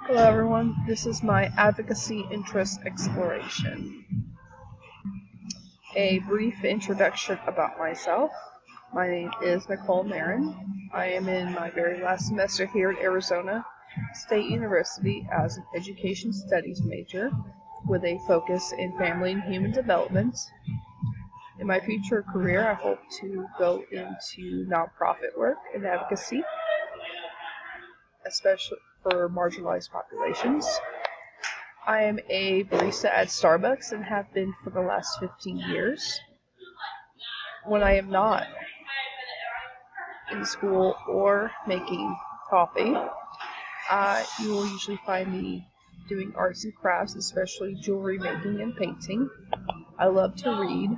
Hello everyone, this is my advocacy interest exploration. A brief introduction about myself. My name is Nicole Marin. I am in my very last semester here at Arizona State University as an education studies major with a focus in family and human development. In my future career, I hope to go into nonprofit work and advocacy, especially for marginalized populations. I am a barista at Starbucks and have been for the last 15 years. When I am not in school or making coffee, you will usually find me doing arts and crafts, especially jewelry making and painting. I love to read,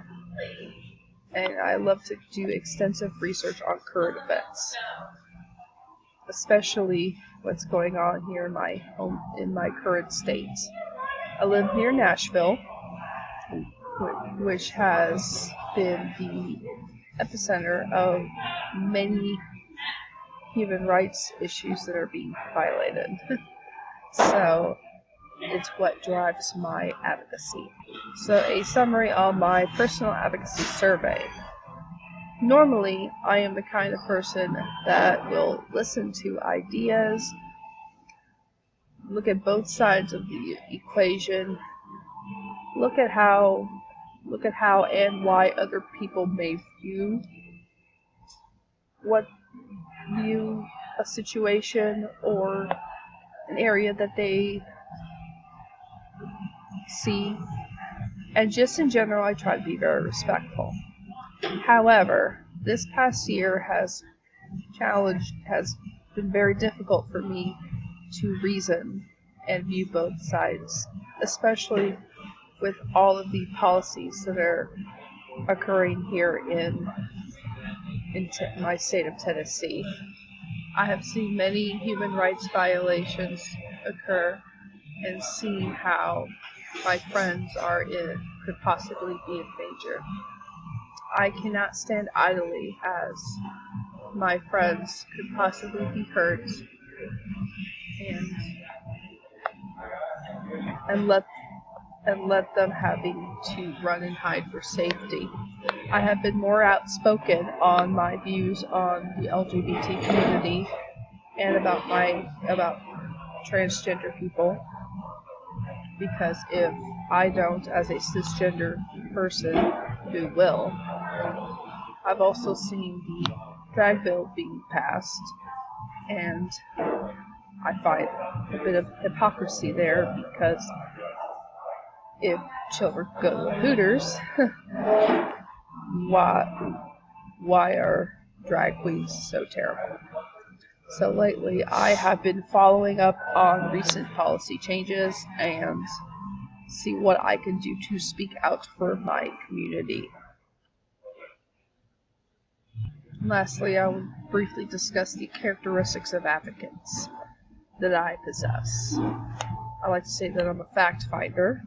and I love to do extensive research on current events, especially what's going on here in my home, in my current state. I live near Nashville, which has been the epicenter of many human rights issues that are being violated. So it's what drives my advocacy. So a summary on my personal advocacy survey. Normally, I am the kind of person that will listen to ideas, look at both sides of the equation, look at how and why other people may view a situation or an area that they see, and just in general, I try to be very respectful. However, this past year has been very difficult for me to reason and view both sides, especially with all of the policies that are occurring here in my state of Tennessee. I have seen many human rights violations occur and seen how my friends could possibly be in danger. I cannot stand idly as my friends could possibly be hurt and let them having to run and hide for safety. I have been more outspoken on my views on the LGBT community and about transgender people, because if I don't, as a cisgender person who will, I've also seen the drag bill being passed, and I find a bit of hypocrisy there, because if children go to Hooters, why are drag queens so terrible? So lately, I have been following up on recent policy changes and see what I can do to speak out for my community. Lastly, I will briefly discuss the characteristics of advocates that I possess. I like to say that I'm a fact finder,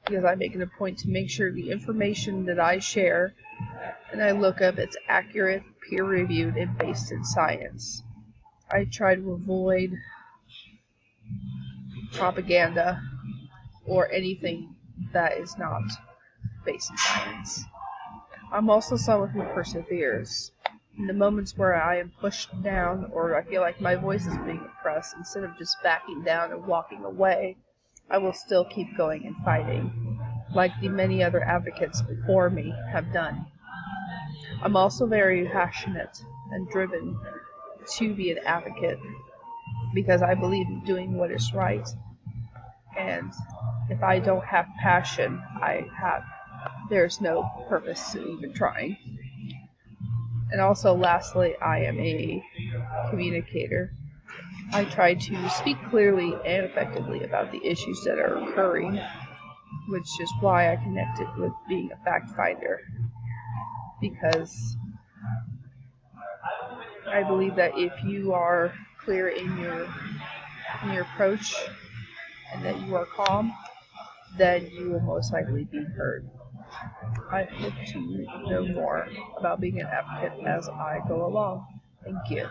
because I make it a point to make sure the information that I share and I look up, it's accurate, peer-reviewed, and based in science. I try to avoid propaganda or anything that is not based in science. I'm also someone who perseveres. In the moments where I am pushed down or I feel like my voice is being oppressed, instead of just backing down and walking away, I will still keep going and fighting, like the many other advocates before me have done. I'm also very passionate and driven to be an advocate, because I believe in doing what is right, and if I don't have passion, there's no purpose to even trying. And also, lastly, I am a communicator. I try to speak clearly and effectively about the issues that are occurring, which is why I connected with being a fact finder, because I believe that if you are clear in your approach and that you are calm, then you will most likely be heard. I hope to know more about being an advocate as I go along. Thank you.